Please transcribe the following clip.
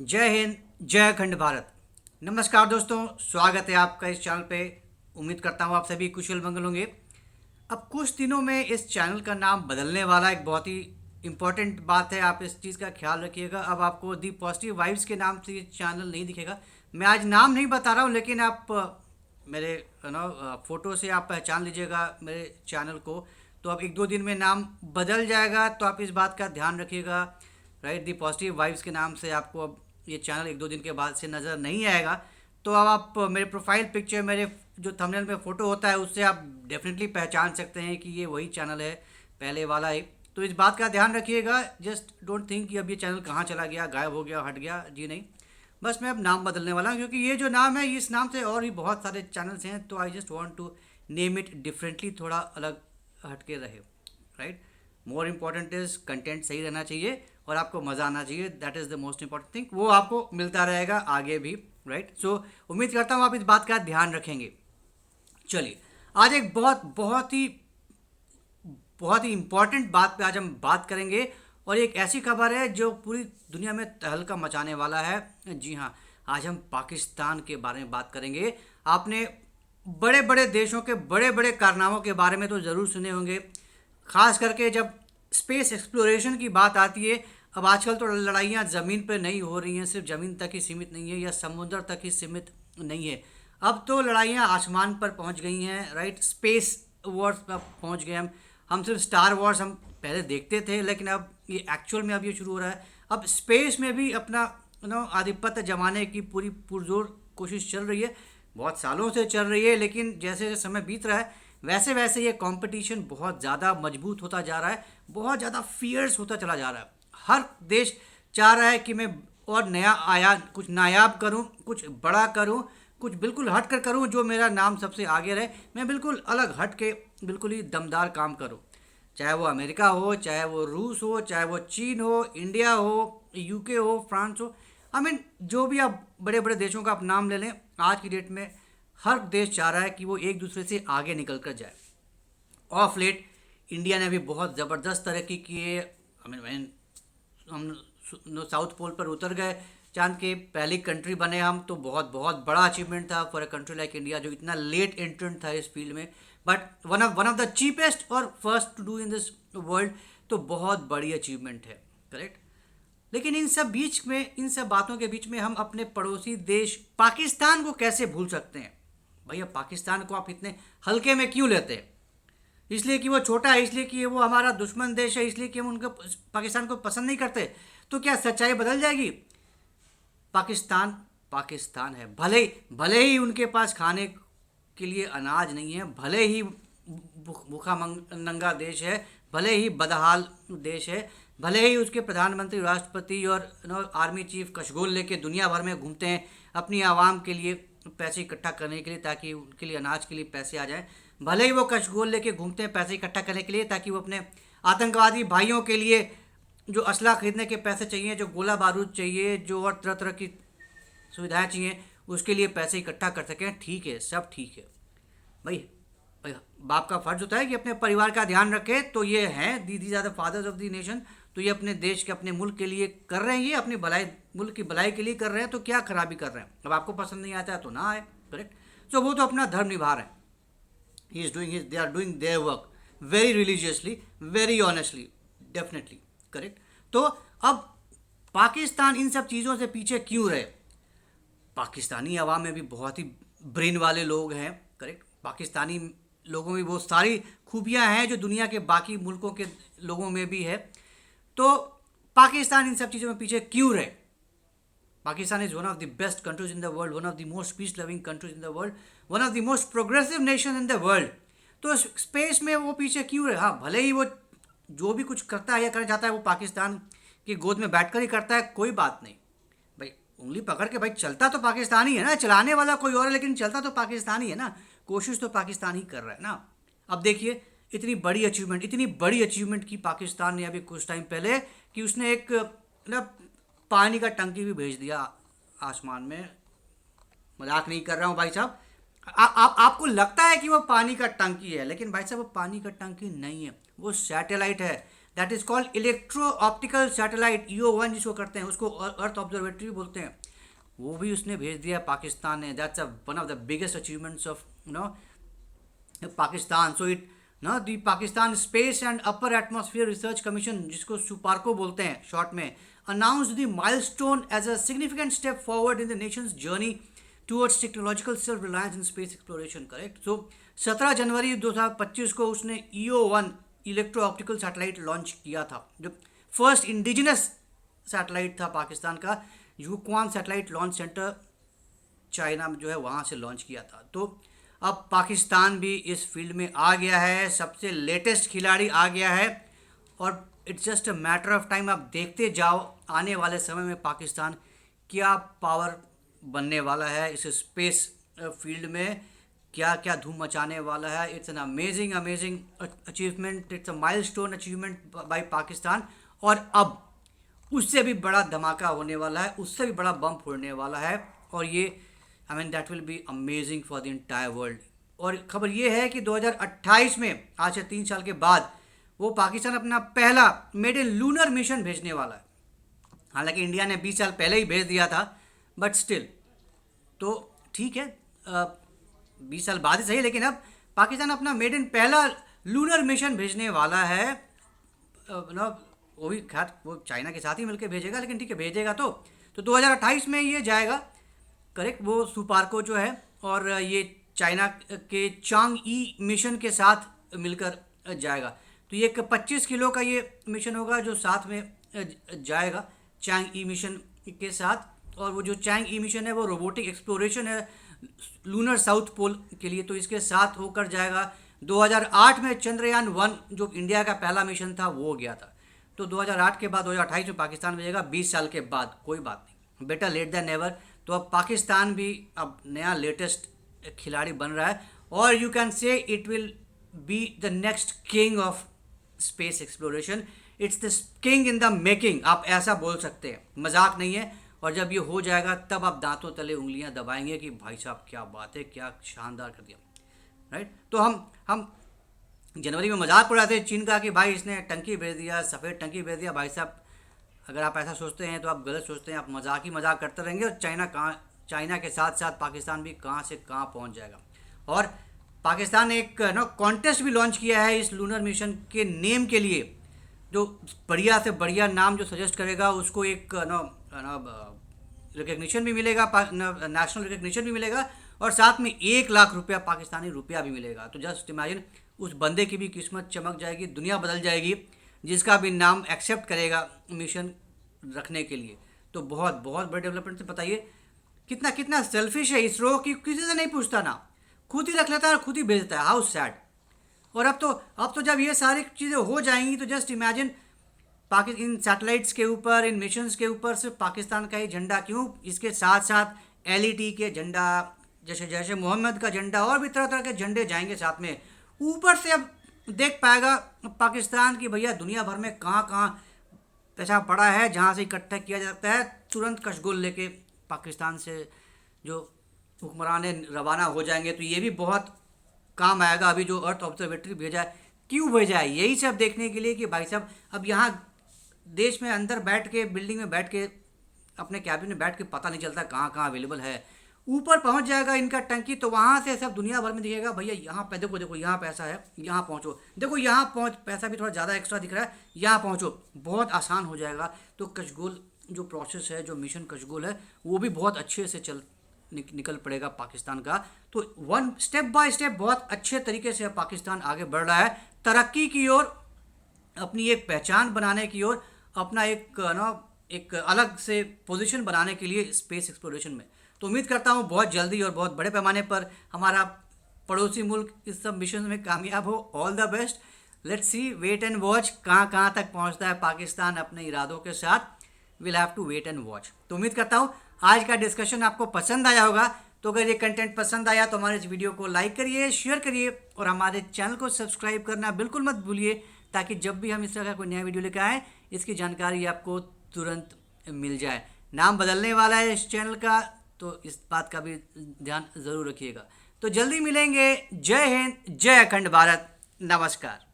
जय हिंद। जय अखंड भारत। नमस्कार दोस्तों, स्वागत है आपका इस चैनल पे। उम्मीद करता हूँ आप सभी कुशल मंगल होंगे। अब कुछ दिनों में इस चैनल का नाम बदलने वाला, एक बहुत ही इम्पोर्टेंट बात है, आप इस चीज़ का ख्याल रखिएगा। अब आपको दी पॉजिटिव वाइब्स के नाम से ये चैनल नहीं दिखेगा। मैं आज नाम नहीं बता रहा हूँ, लेकिन आप मेरे फ़ोटो से आप पहचान लीजिएगा मेरे चैनल को। तो अब एक दो दिन में नाम बदल जाएगा, तो आप इस बात का ध्यान रखिएगा। राइट, दी पॉजिटिव वाइब्स के नाम से आपको अब ये चैनल एक दो दिन के बाद से नज़र नहीं आएगा। तो अब आप मेरे प्रोफाइल पिक्चर, मेरे जो थंबनेल में फ़ोटो होता है, उससे आप डेफिनेटली पहचान सकते हैं कि ये वही चैनल है, पहले वाला ही। तो इस बात का ध्यान रखिएगा। जस्ट डोंट थिंक कि अब ये चैनल कहाँ चला गया, गायब हो गया, हट गया। जी नहीं, बस मैं अब नाम बदलने वाला हूँ, क्योंकि ये जो नाम है, इस नाम से और भी बहुत सारे चैनल्स हैं। तो I just want to name it differently, थोड़ा अलग हटके रहे। Right, more important is content सही रहना चाहिए और आपको मज़ा आना चाहिए। That is the most important thing. वो आपको मिलता रहेगा आगे भी। राइट, सो उम्मीद करता हूँ आप इस बात का ध्यान रखेंगे। चलिए, आज एक बहुत ही इम्पॉर्टेंट बात पे आज हम बात करेंगे। और एक ऐसी खबर है जो पूरी दुनिया में तहलका मचाने वाला है। जी हाँ, आज हम पाकिस्तान के बारे में बात करेंगे। आपने बड़े बड़े देशों के बड़े बड़े कारनामों के बारे में तो ज़रूर सुने होंगे, खास करके जब स्पेस एक्सप्लोरेशन की बात आती है। अब आजकल तो लड़ाइयाँ ज़मीन पर नहीं हो रही हैं, सिर्फ ज़मीन तक ही सीमित नहीं है या समुद्र तक ही सीमित नहीं है। अब तो लड़ाइयाँ आसमान पर पहुंच गई हैं। राइट, स्पेस वॉर्स पर पहुंच गए हम सिर्फ स्टार वॉर्स हम पहले देखते थे, लेकिन अब ये एक्चुअल में अब ये शुरू हो रहा है। अब स्पेस में भी अपना आधिपत्य जमाने की पूरी पुरजोर कोशिश चल रही है। बहुत सालों से चल रही है, लेकिन जैसे जैसे समय बीत रहा है, वैसे वैसे ये कंपटीशन बहुत ज़्यादा मजबूत होता जा रहा है, बहुत ज़्यादा फियर्स होता चला जा रहा है। हर देश चाह रहा है कि मैं और नया आया, कुछ नायाब करूं, कुछ बड़ा करूं, कुछ बिल्कुल हट कर करूं, जो मेरा नाम सबसे आगे रहे। मैं बिल्कुल अलग हट के बिल्कुल ही दमदार काम करूं। चाहे वो अमेरिका हो, चाहे वो रूस हो, चाहे वो चीन हो, इंडिया हो, यूके हो, फ्रांस हो। आई मीन जो भी आप बड़े बड़े देशों का आप नाम ले लें, आज की डेट में हर देश चाह रहा है कि वो एक दूसरे से आगे निकल कर जाए। ऑफ लेट इंडिया ने भी बहुत ज़बरदस्त तरक्की की है। आई मीन हम साउथ पोल पर उतर गए, चांद के पहली कंट्री बने हम। तो बहुत बहुत बड़ा अचीवमेंट था for a country like India, जो इतना लेट एंट्रेंट था इस फील्ड में। But one of the cheapest और first to do in this world, तो बहुत बड़ी अचीवमेंट है। करेक्ट, लेकिन इन सब बातों के बीच में हम अपने पड़ोसी देश पाकिस्तान को कैसे भूल सकते हैं। भैया, पाकिस्तान को आप इतने हल्के में क्यों लेते हैं? इसलिए कि वो छोटा है, इसलिए कि वो हमारा दुश्मन देश है, इसलिए कि हम उनको पाकिस्तान को पसंद नहीं करते? तो क्या सच्चाई बदल जाएगी? पाकिस्तान पाकिस्तान है। भले ही उनके पास खाने के लिए अनाज नहीं है, भले ही भूखा नंगा देश है, भले ही बदहाल देश है, भले ही उसके प्रधानमंत्री, राष्ट्रपति और आर्मी चीफ कशगोल लेके दुनिया भर में घूमते हैं अपनी आवाम के लिए पैसे इकट्ठा करने के लिए, ताकि उनके लिए अनाज के लिए पैसे आ जाएं। भले ही वो कशगोल लेके घूमते हैं पैसे इकट्ठा करने के लिए, ताकि वो अपने आतंकवादी भाइयों के लिए जो असला खरीदने के पैसे चाहिए, जो गोला बारूद चाहिए, जो और तरह तरह की सुविधाएं चाहिए, उसके लिए पैसे इकट्ठा कर सकें। ठीक है, सब ठीक है भाई। भाई, बाप का फर्ज होता है कि अपने परिवार का ध्यान रखे। तो ये हैं these are the fathers of the nation. तो ये अपने देश के, अपने मुल्क के लिए कर रहे हैं, ये अपनी भलाई, मुल्क की भलाई के लिए कर रहे हैं। तो क्या खराबी कर रहे हैं? अब आपको पसंद नहीं आता है तो ना आए। करेक्ट, तो वो तो अपना धर्म निभा रहे हैं। He is doing they are doing their work very religiously, very honestly, definitely. Correct, तो अब पाकिस्तान इन सब चीज़ों से पीछे क्यों रहे? पाकिस्तानी अवाम में भी बहुत ही ब्रेन वाले लोग हैं। करेक्ट, पाकिस्तानी लोगों में वो सारी खूबियां हैं जो दुनिया के बाकी मुल्कों के लोगों में भी है। तो पाकिस्तान इन सब चीज़ों में पीछे क्यों रहे? Pakistan is one of the best countries in the world, one of the most peace loving countries in the world, one of the most progressive nation in the world. तो स्पेस में वो पीछे क्यों रहे? हाँ, भले ही वो जो भी कुछ करता है या करना चाहता है, वो पाकिस्तान की गोद में बैठकर ही करता है, कोई बात नहीं भाई। उंगली पकड़ के भाई, चलता तो पाकिस्तान ही है ना, चलाने वाला कोई और है, लेकिन चलता तो पाकिस्तान ही है ना। कोशिश तो पाकिस्तान ही कर रहा है ना। अब देखिए, इतनी बड़ी अचीवमेंट की पाकिस्तान ने अभी कुछ टाइम पहले, कि उसने एक ना पानी का टंकी भी भेज दिया आसमान में। मजाक नहीं कर रहा हूँ भाई साहब। आपको लगता है कि वो पानी का टंकी है, लेकिन भाई साहब वो पानी का टंकी नहीं है, वो सैटेलाइट है। That is called electro optical satellite EO-1 जिसको करते हैं, उसको अर्थ ऑब्जर्वेटरी बोलते हैं, वो भी उसने भेज दिया पाकिस्तान ने. That's one of the biggest achievements of Pakistan. So it the Pakistan space and upper atmosphere research commission, जिसको सुपार्को बोलते हैं शॉर्ट में, announced the milestone as a significant step forward in the nation's journey towards technological self-reliance in space exploration. Correct. So 17 जनवरी 2025 को उसने EO-1 electro optical satellite launch किया था, जो first indigenous satellite था पाकिस्तान का. यूक्वान सैटेलाइट लॉन्च सेंटर चाइना में जो है वहाँ से लॉन्च किया था. तो अब पाकिस्तान भी इस फील्ड में आ गया है, सबसे लेटेस्ट खिलाड़ी आ गया है, और it's just a matter of time. आप देखते जाओ आने वाले समय में पाकिस्तान क्या पावर बनने वाला है इस स्पेस फील्ड में, क्या क्या धूम मचाने वाला है. It's an amazing achievement, it's a milestone achievement by Pakistan. और अब उससे भी बड़ा धमाका होने वाला है, उससे भी बड़ा बम फोड़ने वाला है, और ये that will be amazing for the entire world. और खबर ये है कि 2028 में, आज से 3 साल के बाद, वो पाकिस्तान अपना पहला मेड इन लूनर मिशन भेजने वाला है. हालांकि इंडिया ने 20 साल पहले ही भेज दिया था, बट स्टिल तो ठीक है, 20 साल बाद ही सही, लेकिन अब पाकिस्तान अपना मेड इन पहला लूनर मिशन भेजने वाला है. वो भी खैर वो चाइना के साथ ही मिलकर भेजेगा, लेकिन ठीक है भेजेगा. तो 2028 में ये जाएगा. करेक्ट. वो सुपार्को जो है, और ये चाइना के चांग-ई मिशन के साथ मिलकर जाएगा. तो ये 25 किलो का ये मिशन होगा जो साथ में जाएगा चांग-ई मिशन के साथ. और वो जो चांग-ई मिशन है वो रोबोटिक एक्सप्लोरेशन है लूनर साउथ पोल के लिए, तो इसके साथ होकर जाएगा. 2008 में चंद्रयान-1 जो इंडिया का पहला मिशन था वो गया था. तो 2008 के बाद 2028 में पाकिस्तान भेजेगा, 20 साल के बाद. कोई बात नहीं, बेटर लेट देन नेवर. तो अब पाकिस्तान भी अब नया लेटेस्ट खिलाड़ी बन रहा है, और you can say it will be the next king of space exploration. It's the king in the making, आप ऐसा बोल सकते हैं, मजाक नहीं है. और जब ये हो जाएगा तब आप दांतों तले उंगलियां दबाएंगे कि भाई साहब क्या बात है, क्या शानदार कर दिया. राइट. तो हम जनवरी में मजाक उड़ाते थे चीन का कि भाई इसने टंकी भेज दिया, सफ़ेद टंकी भेज दिया. भाई साहब अगर आप ऐसा सोचते हैं तो आप गलत सोचते हैं, आप मजाक ही मजाक करते रहेंगे. और चाइना के साथ साथ पाकिस्तान भी कहाँ से कहाँ पहुँच जाएगा. और पाकिस्तान ने एक कॉन्टेस्ट भी लॉन्च किया है इस लूनर मिशन के नेम के लिए. जो बढ़िया से बढ़िया नाम जो सजेस्ट करेगा उसको एक रिकग्निशन भी मिलेगा, नेशनल रिकग्निशन भी मिलेगा, और साथ में 1 लाख रुपया पाकिस्तानी रुपया भी मिलेगा. तो जस्ट इमेजिन, उस बंदे की भी किस्मत चमक जाएगी, दुनिया बदल जाएगी, जिसका भी नाम एक्सेप्ट करेगा मिशन रखने के लिए. तो बहुत बहुत बड़े डेवलपमेंट से. बताइए कितना कितना सेल्फिश है इसरो, कि किसी से नहीं पूछता, ना खुद ही रख लेता है और खुद ही भेजता है. How sad. और अब तो जब ये सारी चीज़ें हो जाएंगी तो जस्ट इमेजिन, इन सैटेलाइट्स के ऊपर, इन मिशंस के ऊपर सिर्फ पाकिस्तान का ही झंडा क्यों, इसके साथ साथ LET के झंडा, जैसे जैसे मोहम्मद का झंडा, और भी तरह तरह के झंडे जाएंगे साथ में. ऊपर से अब देख पाएगा पाकिस्तान की भैया दुनिया भर में कहाँ कहाँ पैसा पड़ा है जहाँ से इकट्ठा किया जा सकता है. तुरंत कशगोल लेके पाकिस्तान से जो हुक्मरान रवाना हो जाएंगे. तो ये भी बहुत काम आएगा. अभी जो अर्थ ऑब्जर्वेटरी भेजा है, क्यों भेजा है, यही सब देखने के लिए कि भाई साहब अब यहाँ देश में अंदर बैठ के, बिल्डिंग में बैठ के, अपने कैबिन में बैठ के पता नहीं चलता कहाँ कहाँ अवेलेबल है. ऊपर पहुँच जाएगा इनका टंकी, तो वहाँ से सब दुनिया भर में दिखेगा भैया यहाँ पे देखो, देखो यहाँ पैसा है, यहाँ पहुँचो, देखो यहाँ पहुँच, पैसा भी थोड़ा ज़्यादा एक्स्ट्रा दिख रहा है, यहाँ पहुँचो. बहुत आसान हो जाएगा. तो कशगोल जो प्रोसेस है, जो मिशन कशगोल है, वो भी बहुत अच्छे से निकल पड़ेगा पाकिस्तान का. तो स्टेप बाय स्टेप बहुत अच्छे तरीके से पाकिस्तान आगे बढ़ रहा है तरक्की की ओर, अपनी एक पहचान बनाने की ओर, अपना एक अलग से पोजीशन बनाने के लिए स्पेस एक्सप्लोरेशन में. तो उम्मीद करता हूँ बहुत जल्दी और बहुत बड़े पैमाने पर हमारा पड़ोसी मुल्क इस सब मिशन में कामयाब हो. All the best. Let's see, wait and watch, कहाँ कहाँ तक पहुँचता है पाकिस्तान अपने इरादों के साथ. Will have to wait and watch. तो उम्मीद करता हूँ आज का डिस्कशन आपको पसंद आया होगा. तो अगर ये कंटेंट पसंद आया तो हमारे इस वीडियो को लाइक करिए, शेयर करिए, और हमारे चैनल को सब्सक्राइब करना बिल्कुल मत भूलिए, ताकि जब भी हम इस तरह का कोई नया वीडियो लेकर आएँ इसकी जानकारी आपको तुरंत मिल जाए. नाम बदलने वाला है इस चैनल का, तो इस बात का भी ध्यान ज़रूर रखिएगा. तो जल्दी मिलेंगे. जय हिंद, जय अखंड भारत. नमस्कार.